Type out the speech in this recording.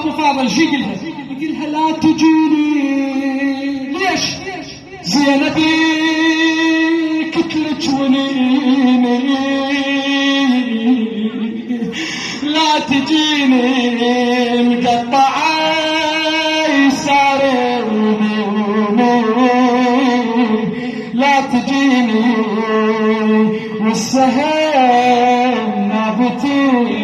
ابو فاضل شي قلها لا تجيني. ليش؟ زينبي كتلك ونيني لا تجيني مقطعة يسارني لا تجيني والسهام نابتي